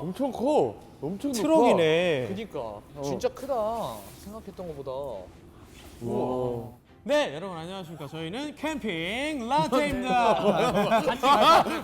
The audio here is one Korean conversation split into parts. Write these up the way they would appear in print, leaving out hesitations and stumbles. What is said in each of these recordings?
엄청 커. 엄청 높아. 트럭이네. 그니까 진짜 크다. 생각했던 것보다. 우와. 네, 여러분 안녕하십니까. 저희는 캠핑 라떼입니다.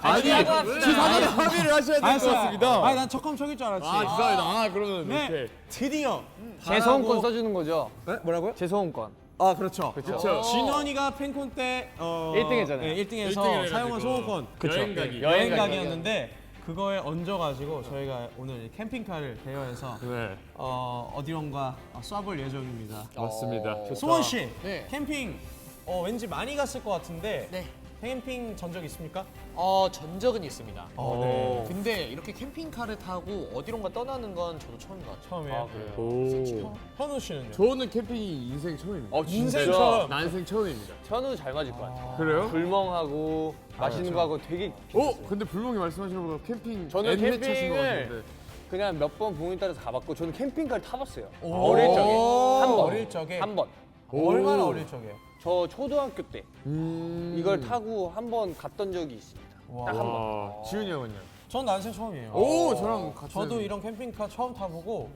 아니, 지사전에 합의를 하셔야 될 것 같습니다. 아니, 난 척함척일 줄 알았지. 아, 죄송합니다. 아, 그러면 네, 이렇게. 드디어 재소음권 써주는 거죠? 네? 뭐라고요? 재소음권. 아, 그렇죠. 그렇죠. 진원이가 팬콘 때 1등했잖아요. 네, 1등에서 1등을 사용한 해가지고. 소음권. 여행 가기. 여행 가기였는데 그거에 얹어가지고 저희가 오늘 캠핑카를 대여해서 네. 어디론가 쏴볼 예정입니다. 맞습니다. 수원 씨, 네. 캠핑 왠지 많이 갔을 것 같은데 네. 캠핑 전적 있습니까? 전적은 있습니다. 네. 근데 이렇게 캠핑카를 타고 어디론가 떠나는 건 저도 처음인 것 같아요. 처음이에요. 오. 현우 씨는요? 저는 캠핑이 인생 처음입니다. 인생 처음. 난생 처음입니다. 현우 잘 맞을 것 같아요. 그래요? 불멍하고 맛있는 거 하고 되게 근데 불멍이 말씀하시는 거보다 캠핑 저는 N회 차신 것 캠핑을 같은데. 그냥 몇 번 부모님 따라서 가봤고 저는 캠핑카를 타봤어요. 오. 어릴 적에 한 번. 어릴 적에? 한 번. 얼마나 어릴 적에? 저 초등학교 때 이걸 타고 한 번 갔던 적이 있습니다. 딱 한 번. 와. 지훈이 형은요? 전 난생 처음이에요. 오, 저랑 같이. 저도 이런 캠핑카 처음 타보고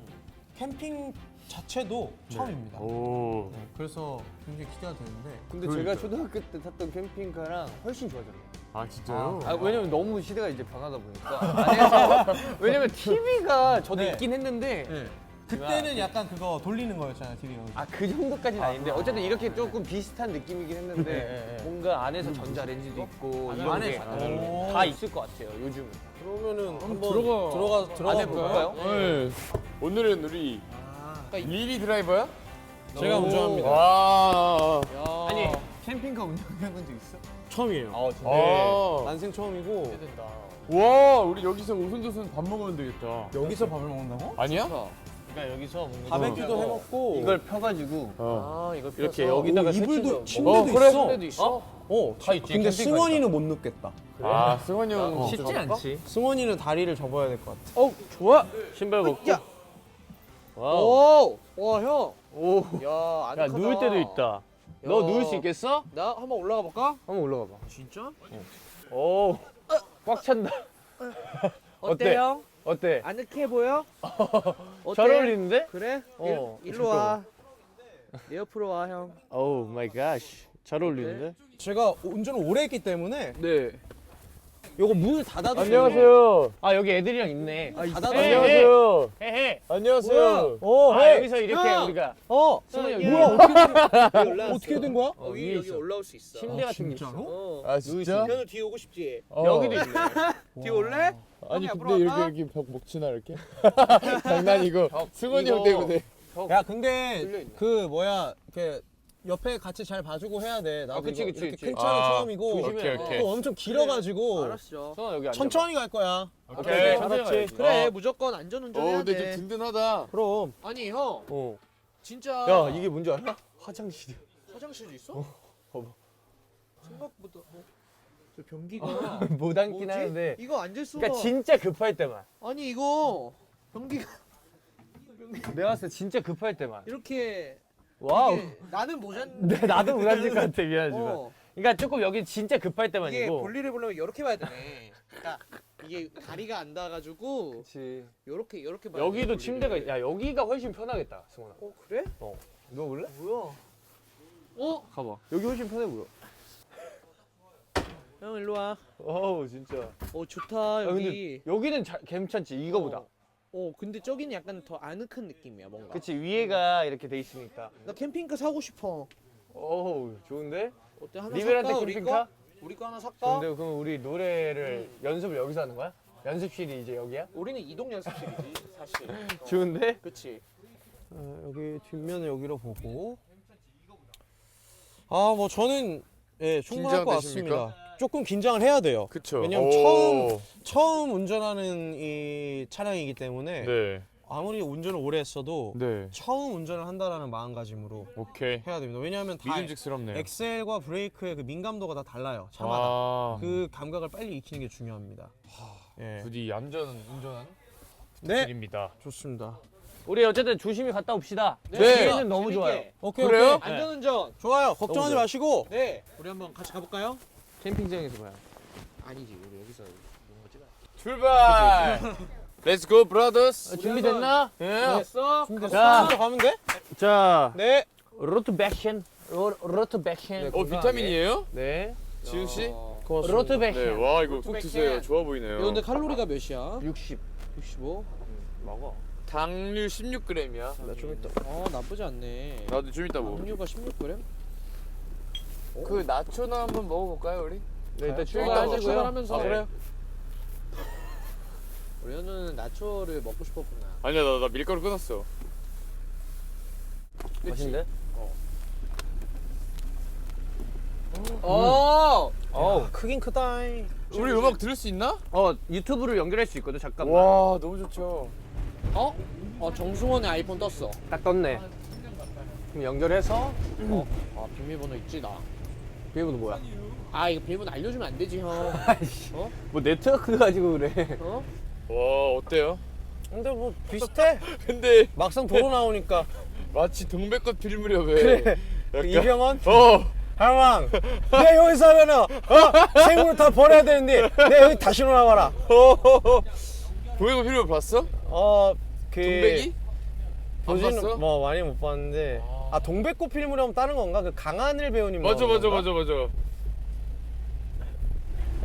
캠핑 자체도 처음입니다. 오. 네, 그래서 굉장히 기대가 되는데 근데 그러니까요. 제가 초등학교 때 탔던 캠핑카랑 훨씬 좋아졌네요. 아, 진짜요? 왜냐면 너무 시대가 이제 변하다 보니까 안에서 왜냐면 TV가 저도 네. 있긴 했는데 네. 그때는 약간 그거 돌리는 거였잖아요, TV가. 그 정도까지는 아닌데 어쨌든 이렇게 조금 비슷한 느낌이긴 했는데 네, 네. 뭔가 안에서 전자레인지도 있고 이런 안에 게 오. 다 있을 것 같아요 요즘은. 그러면은 한번 들어가 안에 볼까요? 볼까요? 네. 오늘은 우리 리리 드라이버야? 제가 운전합니다. 와. 아니 캠핑카 운전해본 적 있어? 처음이에요. 진짜? 아. 난생 처음이고 된다. 와, 우리 여기서 오순도순 밥 먹으면 되겠다. 여기서 밥을 먹는다고? 아니야? 그러니까 여기서 뭔가 바베큐도 해먹고 이걸 펴가지고 이걸 이렇게 펴서. 여기다가 이불도 설치해서 침대도 그래? 있어. 침대도 있어? 다 있지. 근데 캠핑카니까. 승원이는 못 눕겠다. 아, 승원이 형. 쉽지 않지. 승원이는 다리를 접어야 될 것 같아. 좋아. 신발 벗고. 야. 와우. 오, 와 형. 오. 야, 야 누울 때도 있다. 너 누울 수 있겠어? 나 한번 올라가 볼까? 한번 올라가 봐. 진짜? 오. 꽉 찬다. 어때, 어때? 형? 어때? 아늑해 보여? 어때? 잘 어울리는데? 그래? 어. 일로 와. 내 옆으로 와, 형. 오 마이 갓. 잘 어울리는데? 제가 운전을 오래 했기 때문에 네. 요거 문을 닫아도 안녕하세요. 아 여기 애들이랑 있네. 닫아도 안녕하세요. 헤헤. 안녕하세요. 여기서 이렇게 우리가 승원이 형 뭐야 어떻게 된 거야? 위에 있어. 올라올 수 있어. 침대 같은 게 있어. 진짜로? 아, 진짜? 현우 뒤에 오고 싶지? 여기도 있네. 뒤에 올래? 아니, 형이 근데 앞으로 이렇게 갈까? 이렇게 벽 먹지나 이렇게? 장난이고. 승원이 형 이거- 때문에. 야 근데 뚫려있네. 그 뭐야 이렇게 옆에 같이 잘 봐주고 해야 돼. 나도 그치, 이거 그치, 이렇게 그치. 큰 차는 아, 처음이고 조심해야 돼. 오케이. 또 엄청 길어가지고 알았어. 승원 여기 앉아. 천천히 갈 거야. 오케이. 알았지. 그래, 무조건 안전운전 해야 근데 돼. 좀 든든하다. 그럼 아니, 형. 어. 진짜 야 이게 뭔지 알아? 화장실이야. 화장실도 있어? 봐봐. 생각보다 저 변기가 못 앉긴 뭐지? 하는데. 이거 앉을 수가 그러니까 진짜 급할 때만. 아니 이거 변기가 내가 봤을 때 진짜 급할 때만. 이렇게 와우. 이게 나는 못 앉. 네, 나도 못 앉을 것 같아 미안하지만. 어, 그러니까 조금 여기 진짜 급할 이게 때만이고. 볼일을 보려면 이렇게 봐야 되네. 그러니까 이게 다리가 안 닿아가지고 그렇지. 이렇게 봐야 여기도 돼, 볼일을. 침대가 야 여기가 훨씬 편하겠다 승원아. 그래? 누워 볼래? 뭐야? 가봐. 여기 훨씬 편해 보여. 형 일로 와. 어우 진짜. 좋다 아, 여기. 근데 여기는 괜찮지 이거보다. 근데 저기는 약간 더 아늑한 느낌이야 뭔가. 그치 위에가 이렇게 돼 있으니까. 나 캠핑카 사고 싶어. 어우 좋은데? 어때 하나 리벨한테 살까 우리 캠핑카? 거? 우리 거 하나 살까? 좋은데 그럼 우리 노래를 연습을 여기서 하는 거야? 연습실이 이제 여기야? 우리는 이동 연습실이지 사실. 좋은데? 그치. 여기 뒷면을 여기로 보고 아 뭐 저는 충분할 것 긴장되십니까? 같습니다. 조금 긴장을 해야 돼요. 그쵸. 왜냐면 오. 처음 운전하는 이 차량이기 때문에 네. 아무리 운전을 오래 했어도 네. 처음 운전을 한다라는 마음가짐으로 오케이. 해야 됩니다. 왜냐하면 다 믿음직스럽네요. 엑셀과 브레이크의 그 민감도가 다 달라요. 차마다. 아. 그 감각을 빨리 익히는 게 중요합니다. 예. 부디 얌전한 운전한 네, 길입니다. 좋습니다. 우리 어쨌든 조심히 갔다 옵시다. 네. 기회는 너무 재밌게. 좋아요. 오케이, 그래요? 오케이. 안전운전. 좋아요. 걱정하지 좋아요. 마시고. 네. 우리 한번 같이 가볼까요? 캠핑장에서 봐요. 아니지 우리 여기서 이런 거지. 출발! Let's go, brothers. 준비됐나? 예. 됐어? 자, 가면 돼? 자, 네. 로트 백션, 로트 백션. 비타민이에요? 네. 지훈 씨? 로트 네, 백션. 와 이거 꼭 드세요. 좋아 보이네요. 이거 근데 칼로리가 몇이야? 60. 65? 먹어. 당류 16g이야. 나 좀 이따. 나쁘지 않네. 나도 좀 이따 먹어. 당류가 16g? 그 나초나 한번 먹어볼까요 우리? 네, 일단 출발하자고요. 출발하자고요. 출발하면서. 아 그래요? 우리 현우는 나초를 먹고 싶었구나. 아니야 나 밀가루 끊었어. 맛있는데? 크긴 크다잉. 우리 음악 들을 수 있나? 유튜브를 연결할 수 있거든. 잠깐만. 와 너무 좋죠. 정승원의 아이폰 떴어. 딱 떴네. 그럼 연결해서 비밀번호 있지 나. 비밀번호 뭐야? 이거 비밀번호 알려주면 안 되지 형. 뭐 네트워크 가지고 그래. 와 어때요? 근데 뭐 비슷해. 근데 막상 도로 나오니까. 마치 동백꽃 필 무렵에 그래. 약간 이병헌? 어 내 여기서 하면은 생물 다 버려야 되는데 내 여기 다시 나와라. 동백꽃 필 무렵 봤어? 동백이? 안 보지는 봤어? 뭐 많이 못 봤는데. 동백꽃 필무렵 다른 건가? 그 강하늘 배우님. 맞아.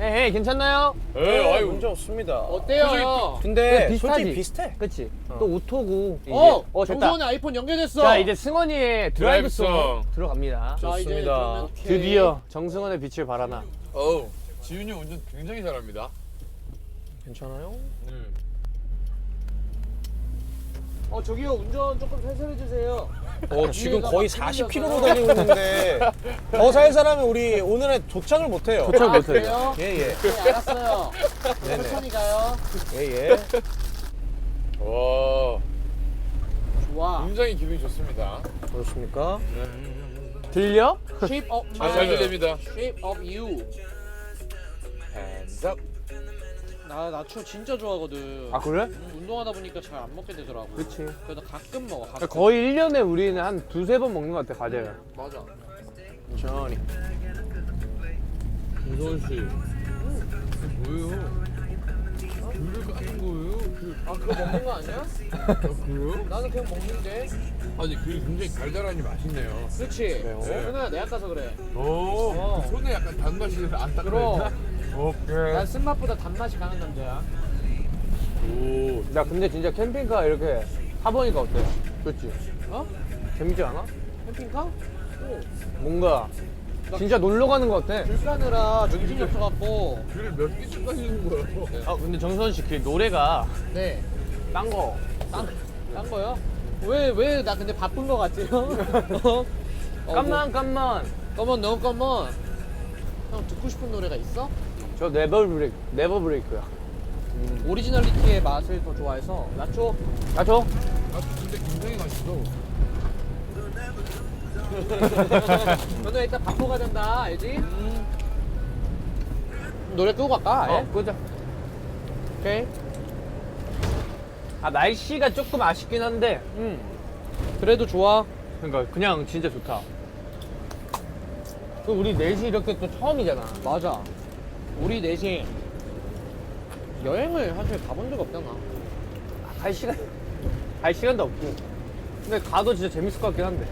에이, 괜찮나요? 에 아유 문제 없습니다. 어때요 형? 근데 비슷하지? 솔직히 비슷해. 그치? 또 오토고. 됐다. 정승원의 아이폰 연결됐어. 자, 이제 승원이의 드라이브송 드라이브송. 들어갑니다. 자, 이제 좋습니다. 그러면 오케이. 드디어 정승원의 빛을 발하나. 지훈이 운전 굉장히 잘합니다. 괜찮아요? 저기요 운전 조금 살살 해주세요. 지금 뒤에가 거의 막 40km로 달리고 있는데 더 살살하면 우리 오늘은 도착을 못해요. 도착 못해요. 그래요? 예예. 네, 알았어요. 천천히 가요. 예예. 와 좋아. 굉장히 기분이 좋습니다. 그렇습니까? 들려? Shape of my 잘 들립니다. Shape of you. Hands up. 나 나초 진짜 좋아하거든. 아, 그래? 운동하다 보니까 잘 안 먹게 되더라고. 그치. 그래도 가끔 먹어. 가끔. 거의 1년에 우리는 한 두세 번 먹는 것 같아, 과자를. 맞아. 천천히. 김소은 씨. 뭐예요? 귤을 까는 거예요? 그거 먹는 거 아니야? 그래요? 나는 그냥 먹는데. 아니 귤이 굉장히 달달하니 맛있네요. 그렇지. 그래요? 현우야 내가 까서 그래. 오, 손에 약간 단맛이 안 닦여. 그럼. 오케이. 난 쓴맛보다 단맛이 강한 남자야. 오, 야, 근데 진짜 캠핑카 이렇게 타보니까 어때? 좋지? 재밌지 않아? 캠핑카? 뭔가 진짜 놀러 가는 것 같아. 줄 까느라 정신이 없어갖고. 귤을 몇 개씩 까시는 거예요? 근데 정선 씨 그 노래가 네. 딴 거. 딴 거요? 왜 나 근데 바쁜 거 같아요? 깜만. 컴온 no 컴온. 형 듣고 싶은 노래가 있어? 저 네버 브레이크야. 오리지널리티의 맛을 더 좋아해서 나초. 나초? 아, 근데 굉장히 맛있어. 너도 일단 바꿔 가잔다 알지? 노래 끄고 갈까 아예? 끄자. 오케이. 날씨가 조금 아쉽긴 한데, 그래도 좋아. 그러니까 그냥 진짜 좋다. 또 우리 넷이 이렇게 또 처음이잖아. 맞아. 우리 넷이 여행을 사실 가본 적 없잖아. 갈 시간도 없고. 근데 가도 진짜 재밌을 것 같긴 한데.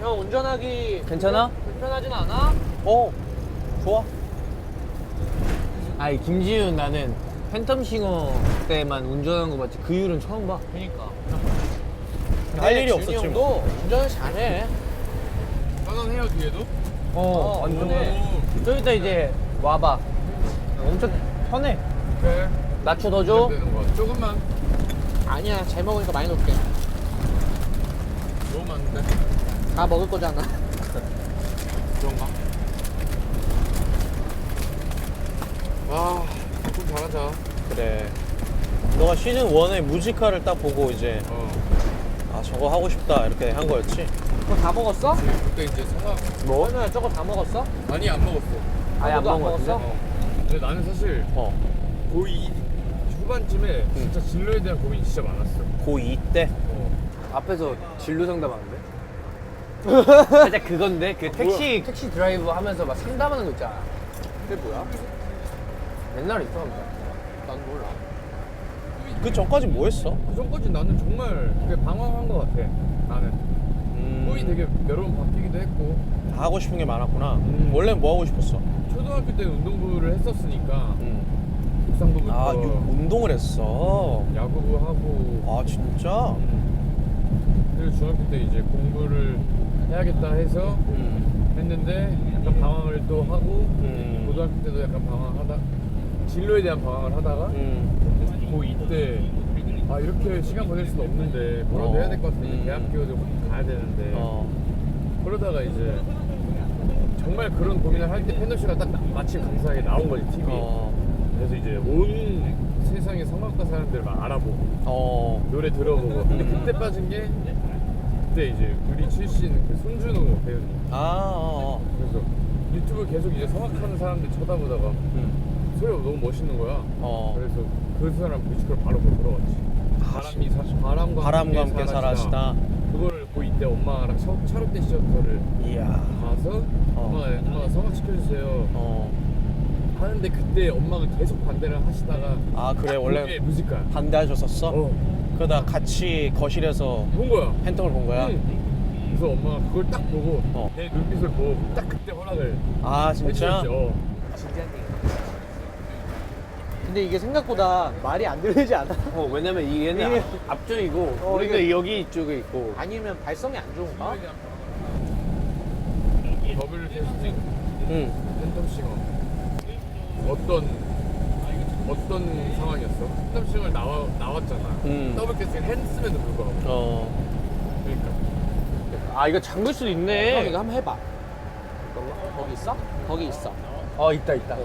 형 운전하기 괜찮아? 불편하진 않아? 좋아. 아니, 김지훈 나는 팬텀싱어 때만 운전한 거 맞지? 그 이후로는 처음 봐. 그니까. 할 일이 준이 없었지 형도 뭐. 운전을 잘해. 편안해요 뒤에도? 완전 편해. 좀 이따 이제 와봐. 엄청 편해. 그래. 나초 더 줘? 되는 거. 조금만. 아니야 잘 먹으니까 많이 놓을게. 너무 많은데. 다 먹을 거잖아. 그런가? 와, 좀 잘하자. 그래. 너가 시즌 1의 무지카를 딱 보고 이제 저거 하고 싶다 이렇게 한 거였지? 그거 다 먹었어? 그때 이제 성악 뭐? 현우야 저거 다 먹었어? 많이 안 먹었어. 아예 안 아무도 먹은 거 같은데? 근데 나는 사실 고2 후반쯤에 진짜 진로에 대한 고민이 진짜 많았어. 고2 때? 앞에서 진로 상담하는데? 살짝 그건데? 그 택시 드라이브 하면서 막 상담하는 거 있잖아. 그게 뭐야? 옛날에 있었는데. 난 몰라. 그 전까지 뭐 했어? 그 전까지 나는 정말 되게 방황한 것 같아. 나는 꿈이 되게 여러 번 바뀌기도 했고. 다 하고 싶은 게 많았구나. 원래 뭐 하고 싶었어? 초등학교 때 운동부를 했었으니까 육상부부터 아, 운동을 했어. 야구부 하고. 아, 진짜? 그리고 중학교 때 이제 공부를 해야겠다 해서 했는데 약간 방황을 또 하고 고등학교 때도 약간 방황하다 진로에 대한 방황을 하다가 고2 때 아 이렇게 시간 보낼 수는 없는데 뭐라도 해야 될 것 같은데 대학교도 가야 되는데 그러다가 이제 정말 그런 고민을 할 때 펜더쇼가 딱 마침 감사하게 나온 거지 TV에. 그래서 이제 온 세상의 성악가 사람들을 막 알아보고 노래 들어보고 근데 그때 빠진 게 그때 이제 우리 출신 그 손준호 배우님 그래서 유튜브 계속 이제 성악하는 사람들 쳐다보다가 소리가 너무 멋있는 거야. 그래서 그 사람 뮤지컬 바로 보러 들어갔지. 바람과 함께 사라지다. 그거를 고2 때 엄마랑 차롯대 시절을 이야. 가서 엄마가 성악 시켜주세요 하는데 그때 엄마가 계속 반대를 하시다가 아, 그래? 원래 뮤지컬 반대하셨었어? 그러다 같이 거실에서 본 거야. 팬텀을 본 거야? 그래서 엄마가 그걸 딱 보고 내 눈빛을 보고 딱 그때 허락을 아, 진짜? 해주셨지. 진지한 얘기. 근데 이게 생각보다 말이 안 들리지 않아? 왜냐면 얘는 앞쪽이고 우리가 여기 이쪽에 있고. 아니면 발성이 안 좋은가? 더블 캐스팅 팬텀싱어 어떤 상황이었어? 팬텀싱어 나왔잖아. 더블 캐스팅 했음에도 불구하고. 그러니까 아 이거 잠글 수도 형 있네. 이거 한번 해봐. 거기 있어? 거기 있어. 있다.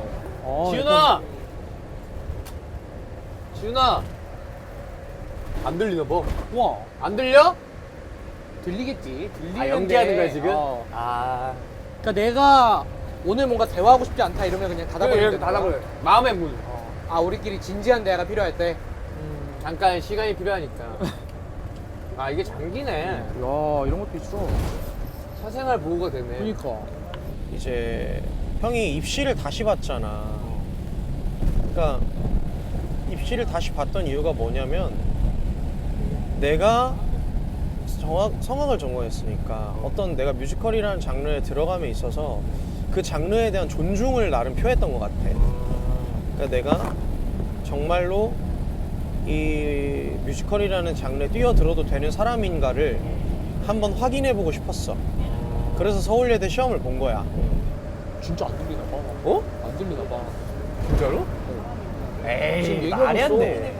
지훈아. 지훈아. 안 들리나 봐. 와 안 들려? 들리겠지. 들리는데. 아 연기하는 거야 지금? 어. 아. 그러니까 내가 오늘 뭔가 대화하고 싶지 않다 이러면 그냥 닫아버리면 이렇게 닫아버려. 마음의 문. 아 우리끼리 진지한 대화가 필요할 때. 잠깐 시간이 필요하니까. 아 이게 장기네. 야 이런 것도 있어. 사생활 보호가 되네. 그러니까. 이제 형이 입시를 다시 봤잖아. 그러니까 입시를 다시 봤던 이유가 뭐냐면 내가 성악을 전공했으니까 어떤 내가 뮤지컬이라는 장르에 들어감에 있어서 그 장르에 대한 존중을 나름 표했던 것 같아. 그러니까 내가 정말로 이 뮤지컬이라는 장르에 뛰어들어도 되는 사람인가를 한번 확인해보고 싶었어. 그래서 서울예대 시험을 본 거야. 진짜 안 들리나 봐. 안 들리나 봐. 진짜로? 지금 에이 얘기하고 말이 안 있어. 돼.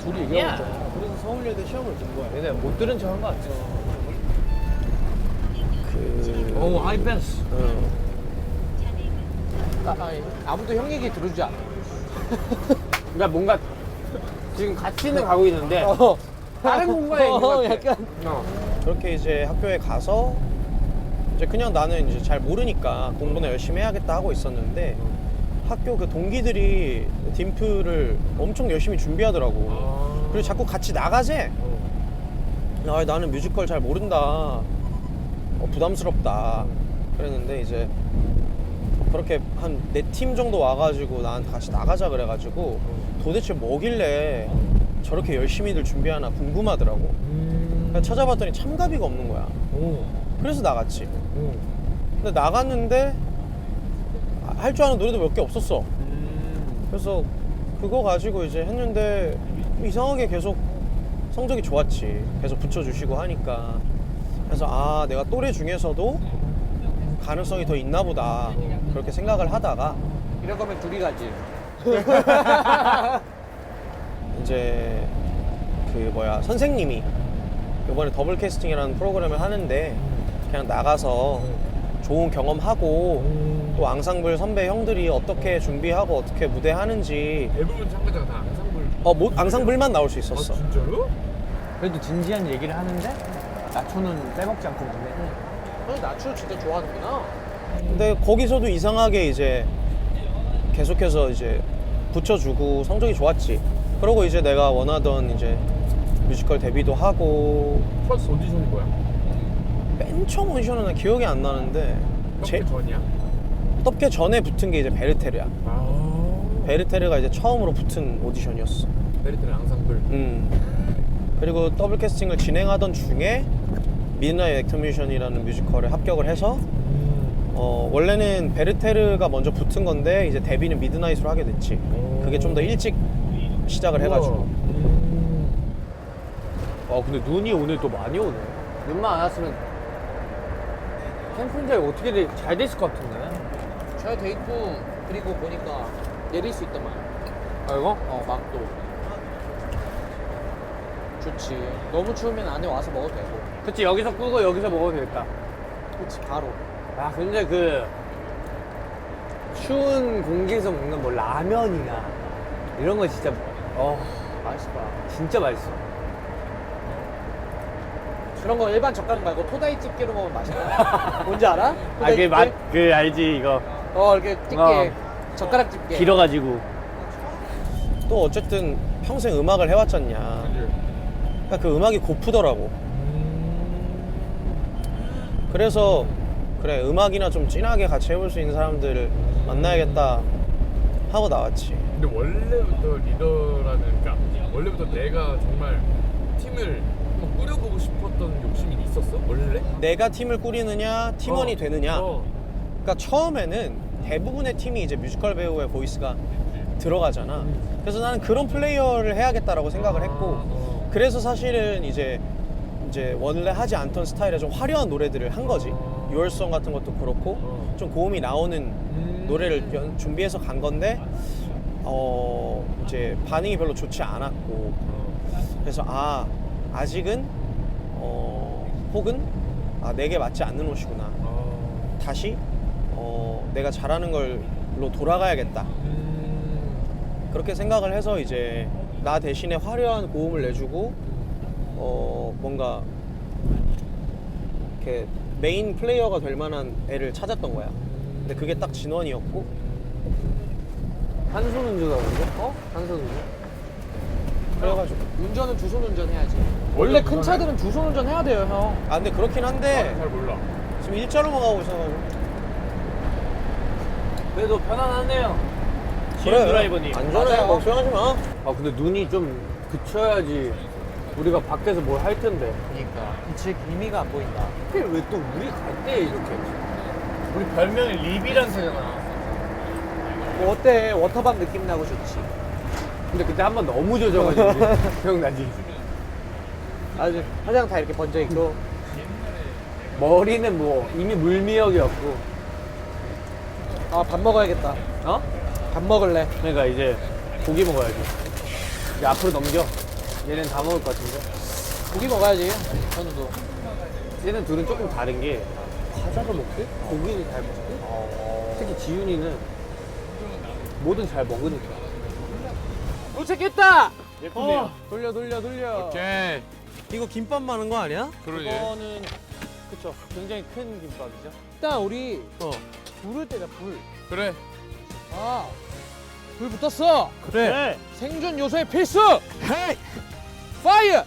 둘이 얘기하고 있잖아. 그래서 서울예대 시험을 본 거야. 얘네 못 들은 척 한 거 같아. 오, 하이패스. 아무도 형 얘기 들어주지 않아. 그러니까 뭔가 지금 같이는 가고 있는데 다른 공간에 있는 것 같아. 약간. 그렇게 이제 학교에 가서 이제 그냥 나는 이제 잘 모르니까 공부는 열심히 해야겠다 하고 있었는데 학교 그 동기들이 딤프를 엄청 열심히 준비하더라고. 그리고 자꾸 같이 나가재. 아, 나는 뮤지컬 잘 모른다. 부담스럽다. 그랬는데 이제 그렇게 한 4팀 정도 와가지고 나한테 같이 나가자 그래가지고 도대체 뭐길래 저렇게 열심히들 준비하나 궁금하더라고. 그래서 찾아봤더니 참가비가 없는 거야. 그래서 나갔지. 근데 나갔는데 할 줄 아는 노래도 몇 개 없었어. 그래서 그거 가지고 이제 했는데 이상하게 계속 성적이 좋았지. 계속 붙여주시고 하니까. 그래서 아, 내가 또래 중에서도 가능성이 더 있나 보다 그렇게 생각을 하다가 이럴 거면 둘이 가지. 이제 그 선생님이 이번에 더블 캐스팅이라는 프로그램을 하는데 그냥 나가서 좋은 경험하고 또 앙상블 선배 형들이 어떻게 준비하고 어떻게 무대 하는지 대부분 참가자가 다 앙상블. 앙상블만 나올 수 있었어. 진짜로? 그래도 진지한 얘기를 하는데 나초는 빼먹지 않고 있네. 형 나추 진짜 좋아하는구나. 근데 거기서도 이상하게 이제 계속해서 이제 붙여주고 성적이 좋았지. 그러고 이제 내가 원하던 이제 뮤지컬 데뷔도 하고. 퍼스트 오디션이 뭐야? 맨 처음 오디션은 난 기억이 안 나는데 떡볶이 전이야? 맛없게 전에 붙은 게 이제 베르테르야. 아. 베르테르가 이제 처음으로 붙은 오디션이었어. 베르테르 앙상블. 그리고 더블 캐스팅을 진행하던 중에 미드나잇 액터뮤션이라는 뮤지컬에 합격을 해서 원래는 베르테르가 먼저 붙은 건데 이제 데뷔는 미드나잇으로 하게 됐지. 그게 좀 더 일찍 시작을 해가지고. 근데 눈이 오늘 또 많이 오네. 눈만 안 왔으면 캠핑장이 어떻게 잘 됐을 것 같은데. 잘 돼 있고 그리고 보니까 내릴 수 있단 말이야. 아 이거? 막도. 좋지. 너무 추우면 안에 와서 먹어도 되고. 그치, 여기서 끄고 여기서 먹어도 되겠다. 그치 바로. 아 근데 그 추운 공기에서 먹는 뭐 라면이나 이런 거 진짜 맛있을 거야. 진짜 맛있어. 그런 거 일반 젓가락 말고 토다이 집게로 먹으면 맛있다. 뭔지 알아? 토다이 집게? 그 알지 이거 이렇게 집게. 어. 젓가락 집게. 길어가지고. 또 어쨌든 평생 음악을 해왔잖냐. 그러니까 그 음악이 고프더라고. 그래서 그래 음악이나 좀 진하게 같이 해볼 수 있는 사람들을 만나야겠다 하고 나왔지. 근데 원래부터 리더라는, 그러니까 원래부터 내가 정말 팀을 한번 꾸려보고 싶었던 욕심이 있었어? 원래? 내가 팀을 꾸리느냐 팀원이 되느냐. 어. 그러니까 처음에는 대부분의 팀이 이제 뮤지컬 배우의 보이스가 들어가잖아. 그래서 나는 그런 플레이어를 해야겠다라고 생각을 했고, 그래서 사실은 이제 원래 하지 않던 스타일의 좀 화려한 노래들을 한 거지. 유월송 같은 것도 그렇고 좀 고음이 나오는 노래를 준비해서 간 건데 이제 반응이 별로 좋지 않았고, 그래서 아직은 혹은 내게 맞지 않는 옷이구나. 다시 내가 잘하는 걸로 돌아가야겠다. 그렇게 생각을 해서 이제 나 대신에 화려한 고음을 내주고 뭔가 이렇게 메인 플레이어가 될 만한 애를 찾았던 거야. 근데 그게 딱 진원이었고. 한손 운전하는데? 한손 운전? 그래가지고 운전은 두 손 운전 해야지. 원래 큰 차들은 두 손 운전 해야 돼요, 형. 근데 그렇긴 한데 잘 몰라. 지금 일자로만 가고 있어가지고. 그래도 편안하네요. 그래, 드라이버님. 안전해. 맞아요. 걱정하지 마. 근데 눈이 좀 그쳐야지 우리가 밖에서 뭘 할 텐데. 그러니까 빛의 기미가 안 보인다. 하필 왜 또 우리 갈 때 이렇게 우리 별명이 리비란 새잖아. 뭐 어때? 워터밤 느낌 나고 좋지. 근데 그때 한 번 너무 젖어가지고 기억나지? 아주 화장 다 이렇게 번져 있고. 머리는 뭐 이미 물미역이었고. 밥 먹어야겠다. 밥 먹을래. 그러니까 이제 고기 먹어야지. 이제 앞으로 넘겨. 얘는 다 먹을 것 같은데. 고기 먹어야지. 현우도. 얘는 둘은 조금 다른 게 과자를 먹고 고기를 잘 먹고 특히 지윤이는 뭐든 잘 먹으니까. 도착했다. 돌려. 오케이. 이거 김밥 많은 거 아니야? 그러지. 이거는 그쵸. 굉장히 큰 김밥이죠. 일단 우리 불을 때자 불. 그래. 불 붙었어. 그래. 생존 요소의 필수. 헤이. 파이어.